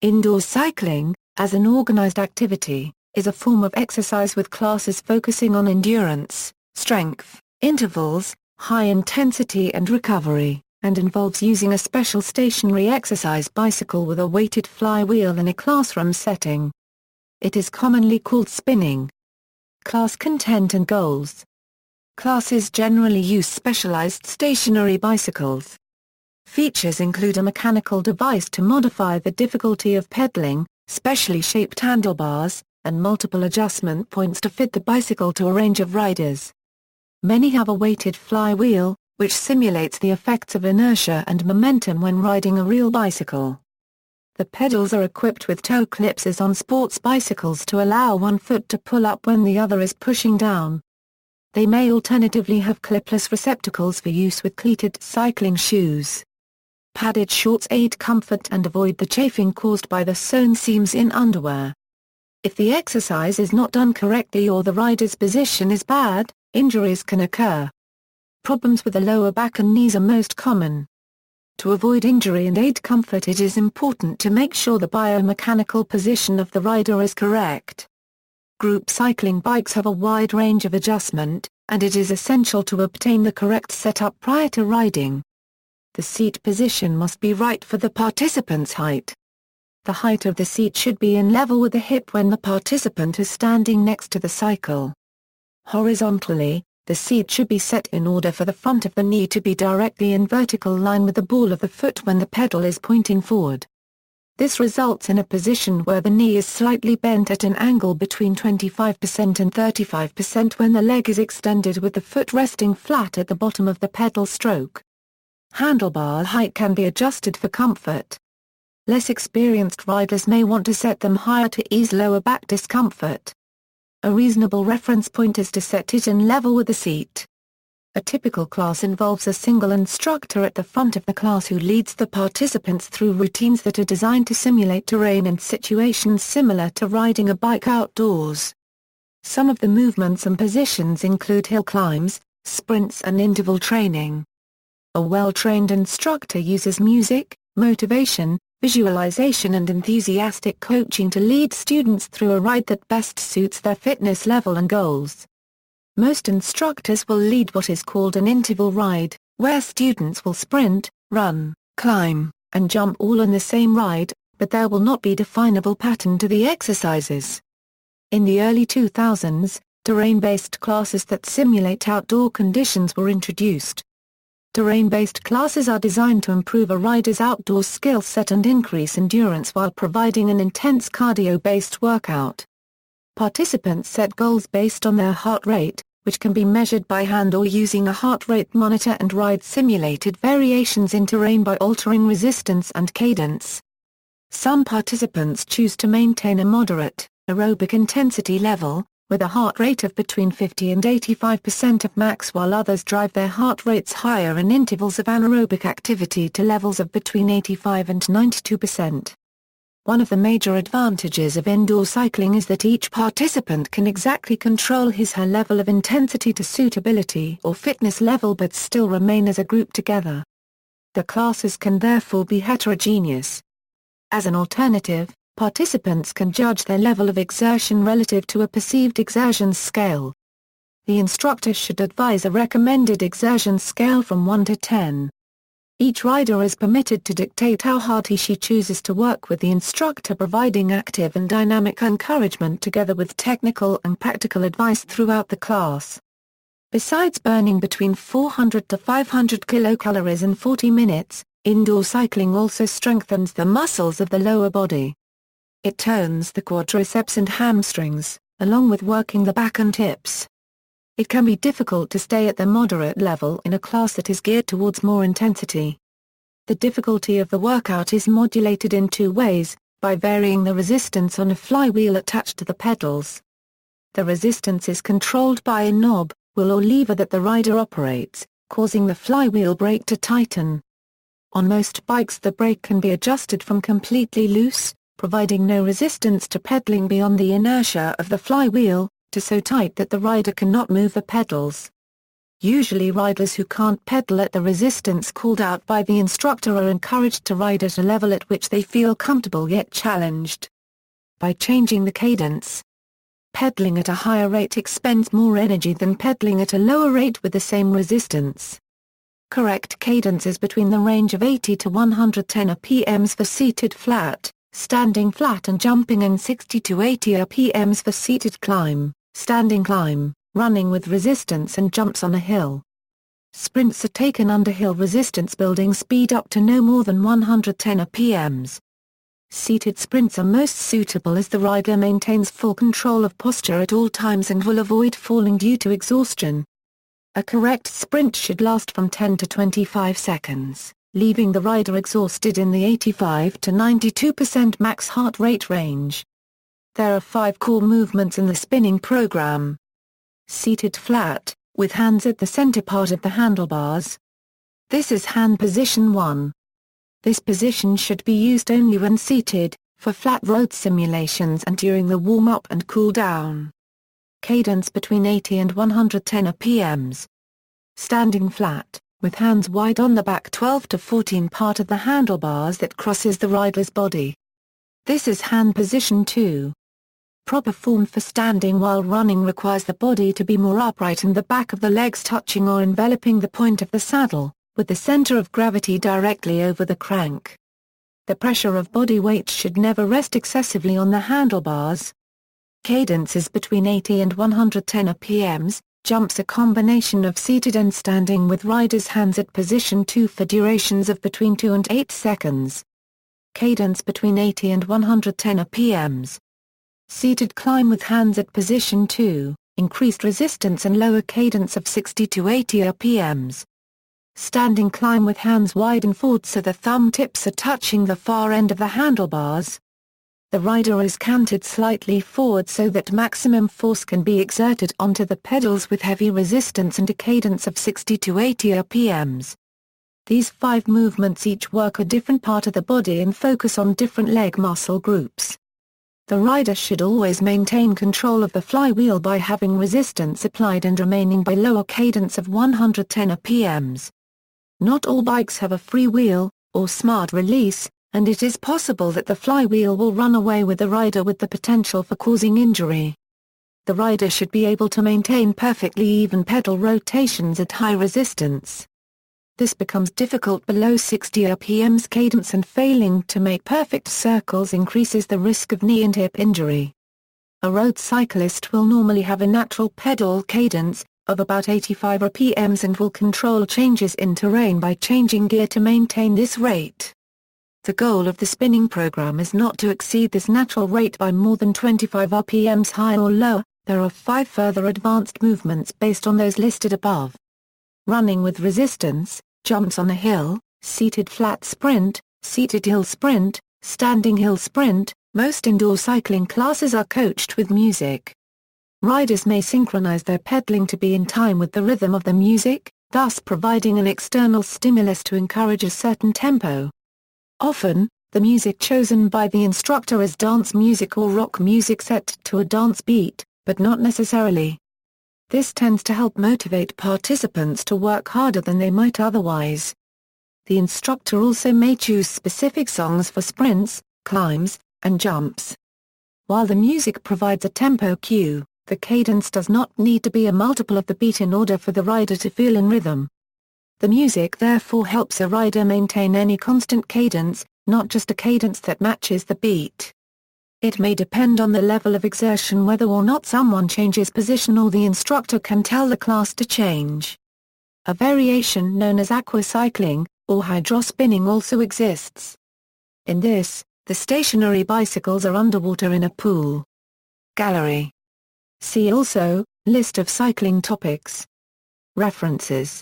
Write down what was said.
Indoor cycling, as an organized activity, is a form of exercise with classes focusing on endurance, strength, intervals, high intensity and recovery, and involves using a special stationary exercise bicycle with a weighted flywheel in a classroom setting. It is commonly called spinning. Class content and goals. Classes generally use specialized stationary bicycles. Features include a mechanical device to modify the difficulty of pedaling, specially shaped handlebars, and multiple adjustment points to fit the bicycle to a range of riders. Many have a weighted flywheel, which simulates the effects of inertia and momentum when riding a real bicycle. The pedals are equipped with toe clips as on sports bicycles to allow one foot to pull up when the other is pushing down. They may alternatively have clipless receptacles for use with cleated cycling shoes. Padded shorts aid comfort and avoid the chafing caused by the sewn seams in underwear. If the exercise is not done correctly or the rider's position is bad, injuries can occur. Problems with the lower back and knees are most common. To avoid injury and aid comfort, it is important to make sure the biomechanical position of the rider is correct. Group cycling bikes have a wide range of adjustment, and it is essential to obtain the correct setup prior to riding. The seat position must be right for the participant's height. The height of the seat should be in level with the hip when the participant is standing next to the cycle. Horizontally, the seat should be set in order for the front of the knee to be directly in vertical line with the ball of the foot when the pedal is pointing forward. This results in a position where the knee is slightly bent at an angle between 25% and 35% when the leg is extended with the foot resting flat at the bottom of the pedal stroke. Handlebar height can be adjusted for comfort. Less experienced riders may want to set them higher to ease lower back discomfort. A reasonable reference point is to set it in level with the seat. A typical class involves a single instructor at the front of the class who leads the participants through routines that are designed to simulate terrain and situations similar to riding a bike outdoors. Some of the movements and positions include hill climbs, sprints and interval training. A well-trained instructor uses music, motivation, visualization and enthusiastic coaching to lead students through a ride that best suits their fitness level and goals. Most instructors will lead what is called an interval ride, where students will sprint, run, climb, and jump all in the same ride, but there will not be a definable pattern to the exercises. In the early 2000s, terrain-based classes that simulate outdoor conditions were introduced. Terrain-based classes are designed to improve a rider's outdoor skill set and increase endurance while providing an intense cardio-based workout. Participants set goals based on their heart rate, which can be measured by hand or using a heart rate monitor, and ride simulated variations in terrain by altering resistance and cadence. Some participants choose to maintain a moderate, aerobic intensity level, with a heart rate of between 50 and 85% of max, while others drive their heart rates higher in intervals of anaerobic activity to levels of between 85 and 92%. One of the major advantages of indoor cycling is that each participant can exactly control his/her level of intensity to suitability or fitness level but still remain as a group together. The classes can therefore be heterogeneous. As an alternative, participants can judge their level of exertion relative to a perceived exertion scale. The instructor should advise a recommended exertion scale from 1 to 10. Each rider is permitted to dictate how hard he/she chooses to work, with the instructor providing active and dynamic encouragement together with technical and practical advice throughout the class. Besides burning between 400 to 500 kilocalories in 40 minutes, indoor cycling also strengthens the muscles of the lower body. It tones the quadriceps and hamstrings, along with working the back and hips. It can be difficult to stay at the moderate level in a class that is geared towards more intensity. The difficulty of the workout is modulated in two ways, by varying the resistance on a flywheel attached to the pedals. The resistance is controlled by a knob, wheel or lever that the rider operates, causing the flywheel brake to tighten. On most bikes, the brake can be adjusted from completely loose, providing no resistance to pedaling beyond the inertia of the flywheel, to so tight that the rider cannot move the pedals. Usually riders who can't pedal at the resistance called out by the instructor are encouraged to ride at a level at which they feel comfortable yet challenged. By changing the cadence, pedaling at a higher rate expends more energy than pedaling at a lower rate with the same resistance. Correct cadence is between the range of 80 to 110 rpms for seated flat, standing flat and jumping, and 60 to 80 rpms for seated climb, standing climb, running with resistance, and jumps on a hill. Sprints are taken under hill resistance building speed up to no more than 110 rpms. Seated sprints are most suitable as the rider maintains full control of posture at all times and will avoid falling due to exhaustion. A correct sprint should last from 10 to 25 seconds, leaving the rider exhausted in the 85 to 92% max heart rate range. There are 5 core movements in the spinning program. Seated flat, with hands at the center part of the handlebars. This is hand position 1. This position should be used only when seated, for flat road simulations and during the warm-up and cool-down. Cadence between 80 and 110 rpms. Standing flat, with hands wide on the back 12 to 14 part of the handlebars that crosses the rider's body. This is hand position 2. Proper form for standing while running requires the body to be more upright and the back of the legs touching or enveloping the point of the saddle, with the center of gravity directly over the crank. The pressure of body weight should never rest excessively on the handlebars. Cadence is between 80 and 110 rpms, jumps a combination of seated and standing with riders' hands at position 2 for durations of between 2 and 8 seconds. Cadence between 80 and 110 rpms. Seated climb with hands at position 2, increased resistance and lower cadence of 60 to 80 rpms. Standing climb with hands wide and forward so the thumb tips are touching the far end of the handlebars. The rider is canted slightly forward so that maximum force can be exerted onto the pedals with heavy resistance and a cadence of 60 to 80 rpms. These 5 movements each work a different part of the body and focus on different leg muscle groups. The rider should always maintain control of the flywheel by having resistance applied and remaining below a cadence of 110 rpms. Not all bikes have a freewheel, or smart release, and it is possible that the flywheel will run away with the rider with the potential for causing injury. The rider should be able to maintain perfectly even pedal rotations at high resistance. This becomes difficult below 60 rpms cadence, and failing to make perfect circles increases the risk of knee and hip injury. A road cyclist will normally have a natural pedal cadence of about 85 rpms and will control changes in terrain by changing gear to maintain this rate. The goal of the spinning program is not to exceed this natural rate by more than 25 rpms higher or lower. There are 5 further advanced movements based on those listed above. Running with resistance, jumps on a hill, seated flat sprint, seated hill sprint, standing hill sprint. Most indoor cycling classes are coached with music. Riders may synchronize their pedaling to be in time with the rhythm of the music, thus providing an external stimulus to encourage a certain tempo. Often, the music chosen by the instructor is dance music or rock music set to a dance beat, but not necessarily. This tends to help motivate participants to work harder than they might otherwise. The instructor also may choose specific songs for sprints, climbs, and jumps. While the music provides a tempo cue, the cadence does not need to be a multiple of the beat in order for the rider to feel in rhythm. The music therefore helps a rider maintain any constant cadence, not just a cadence that matches the beat. It may depend on the level of exertion whether or not someone changes position or the instructor can tell the class to change. A variation known as aquacycling, or hydrospinning also exists. In this, the stationary bicycles are underwater in a pool. Gallery. See also, List of cycling topics. References.